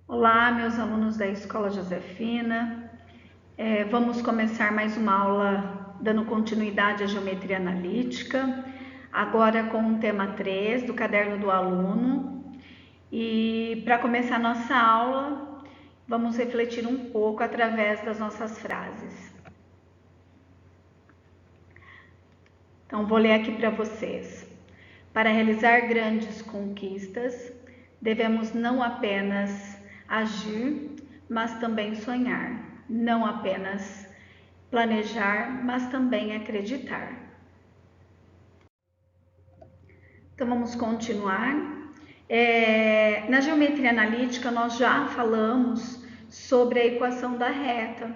Olá, meus alunos da Escola Josefina. Vamos começar mais uma aula dando continuidade à geometria analítica, agora com o tema 3 do caderno do aluno. E para começar nossa aula, vamos refletir um pouco através das nossas frases. Então, vou ler aqui para vocês. Para realizar grandes conquistas, devemos não apenas agir, mas também sonhar. Não apenas planejar, mas também acreditar. Então, vamos continuar. Na geometria analítica, nós já falamos sobre a equação da reta.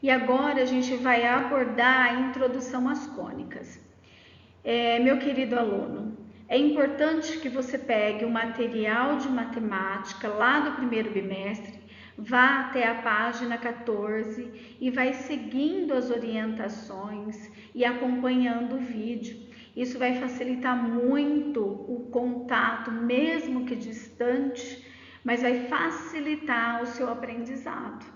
E agora a gente vai abordar a introdução às cônicas. Meu querido aluno, é importante que você pegue o material de matemática lá do primeiro bimestre, vá até a página 14 e vai seguindo as orientações e acompanhando o vídeo. Isso vai facilitar muito o contato, mesmo que distante, mas vai facilitar o seu aprendizado,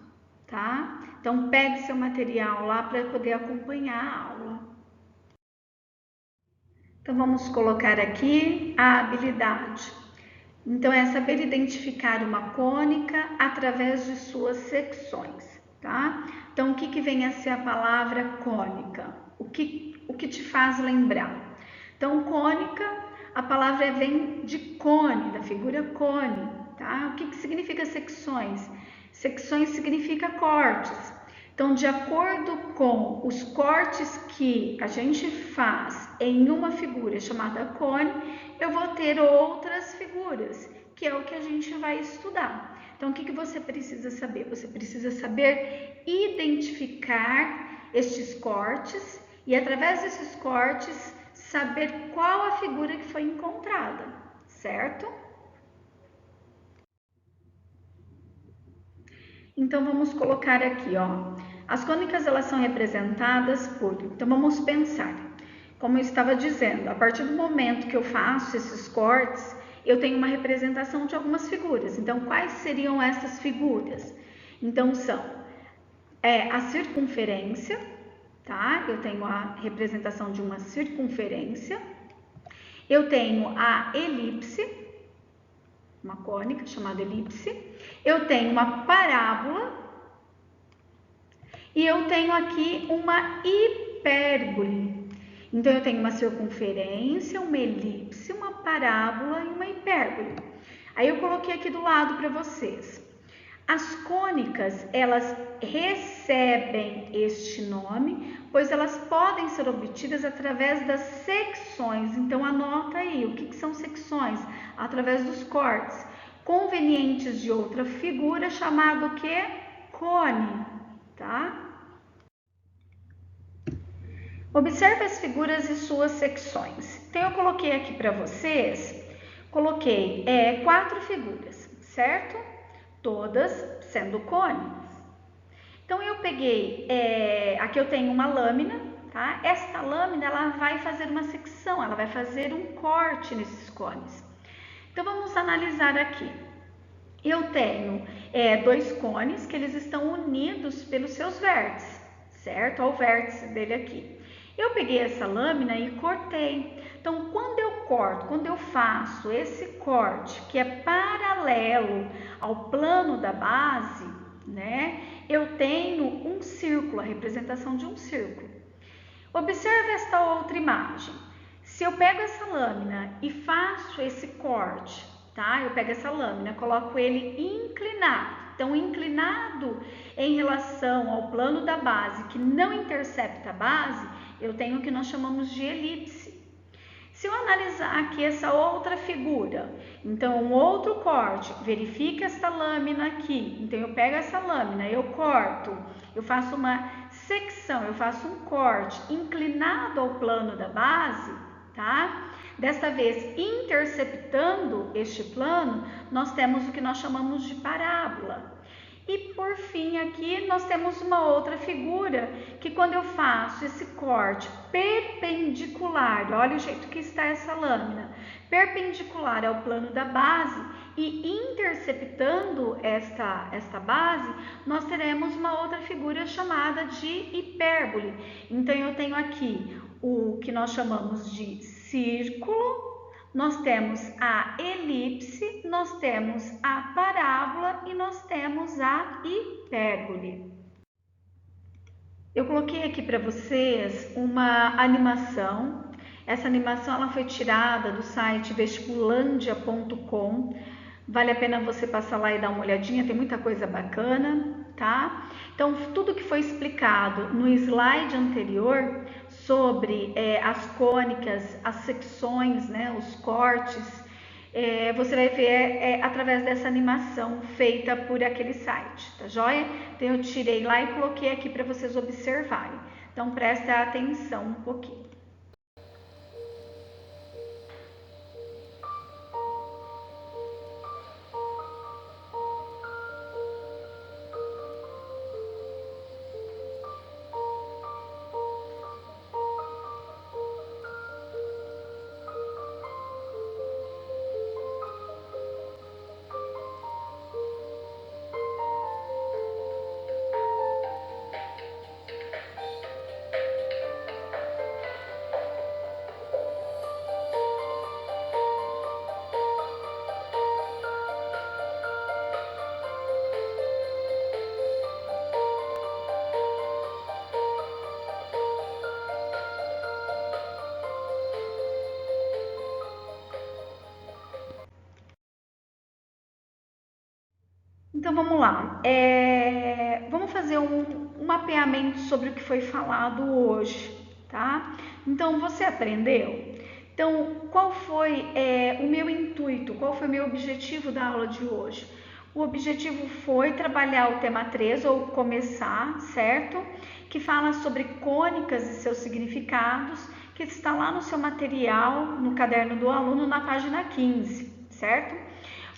tá? Então, pegue seu material lá para poder acompanhar a aula. Então, vamos colocar aqui a habilidade. Então, é saber identificar uma cônica através de suas secções, tá? Então, o que vem a ser a palavra cônica? O que te faz lembrar? Então, cônica, a palavra vem de cone, da figura cone, tá? O que significa secções? Secções significa cortes. Então, de acordo com os cortes que a gente faz em uma figura chamada cone, eu vou ter outras figuras, que é o que a gente vai estudar. Então, o que você precisa saber? Você precisa saber identificar estes cortes e, através desses cortes, saber qual a figura que foi encontrada, certo? Então, vamos colocar aqui, ó. As cônicas, elas são representadas por... Então, vamos pensar. Como eu estava dizendo, a partir do momento que eu faço esses cortes, eu tenho uma representação de algumas figuras. Então, quais seriam essas figuras? Então, são a circunferência, tá? Eu tenho a representação de uma circunferência. Eu tenho a elipse, uma cônica chamada elipse. Eu tenho uma parábola e eu tenho aqui uma hipérbole. Então, eu tenho uma circunferência, uma elipse, uma parábola e uma hipérbole. Aí, eu coloquei aqui do lado para vocês. As cônicas, elas recebem este nome, pois elas podem ser obtidas através das secções. Então, anota aí, o que são secções? Através dos cortes convenientes de outra figura, chamado o quê? Cone, tá? Observe as figuras e suas secções. Então, eu coloquei aqui para vocês, coloquei 4 figuras, certo? Todas sendo cônicas. Então, eu peguei, aqui eu tenho uma lâmina, tá? Esta lâmina, ela vai fazer uma secção, ela vai fazer um corte nesses cones. Então, vamos analisar aqui. Eu tenho 2 cones que eles estão unidos pelos seus vértices, certo? Olha o vértice dele aqui. Eu peguei essa lâmina e cortei. Então, quando eu corto, quando eu faço esse corte que é paralelo ao plano da base, né? Eu tenho um círculo, a representação de um círculo. Observe esta outra imagem. Se eu pego essa lâmina e faço esse corte, tá? Eu pego essa lâmina, coloco ele inclinado. Então, inclinado em relação ao plano da base, que não intercepta a base, eu tenho o que nós chamamos de elipse. Se eu analisar aqui essa outra figura, então um outro corte, verifique essa lâmina aqui. Então, eu pego essa lâmina, eu corto, eu faço uma secção, eu faço um corte inclinado ao plano da base, tá? Desta vez, interceptando este plano, nós temos o que nós chamamos de parábola. E por fim aqui nós temos uma outra figura que quando eu faço esse corte perpendicular, olha o jeito que está essa lâmina, perpendicular ao plano da base, E interceptando esta base, nós teremos uma outra figura chamada de hipérbole. Então, eu tenho aqui o que nós chamamos de círculo, nós temos a elipse, nós temos a parábola e nós temos a hipérbole. Eu coloquei aqui para vocês uma animação. Essa animação ela foi tirada do site vestibulandia.com. Vale a pena você passar lá e dar uma olhadinha, tem muita coisa bacana, tá? Então, tudo que foi explicado no slide anterior sobre as cônicas, as secções, né, os cortes, você vai ver através dessa animação feita por aquele site, tá joia? Então, eu tirei lá e coloquei aqui para vocês observarem. Então, presta atenção um pouquinho. Então vamos lá, vamos fazer um mapeamento sobre o que foi falado hoje, tá? Então você aprendeu? Então qual foi o meu intuito, qual foi o meu objetivo da aula de hoje? O objetivo foi trabalhar o tema 3, ou começar, certo? Que fala sobre cônicas e seus significados, que está lá no seu material, no caderno do aluno, na página 15, certo?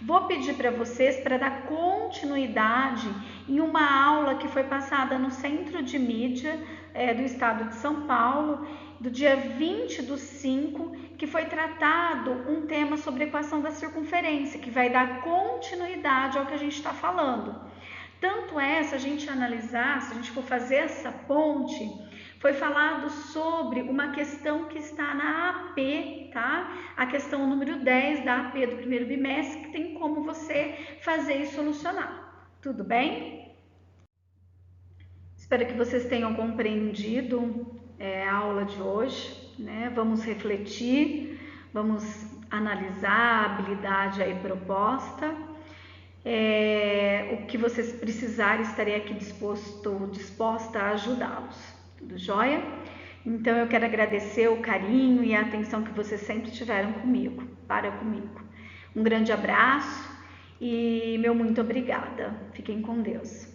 Vou pedir para vocês para dar continuidade em uma aula que foi passada no Centro de Mídia do Estado de São Paulo, do dia 20/5, que foi tratado um tema sobre equação da circunferência, que vai dar continuidade ao que a gente está falando. Tanto se a gente analisar, se a gente for fazer essa ponte, foi falado sobre uma questão que está na AP, tá? A questão número 10 da AP do primeiro bimestre, que tem como você fazer e solucionar. Tudo bem? Espero que vocês tenham compreendido a aula de hoje, né? Vamos refletir, vamos analisar a habilidade aí proposta. O que vocês precisarem, estarei aqui disposta a ajudá-los. Tudo jóia? Então eu quero agradecer o carinho e a atenção que vocês sempre tiveram comigo. Um grande abraço e meu muito obrigada. Fiquem com Deus.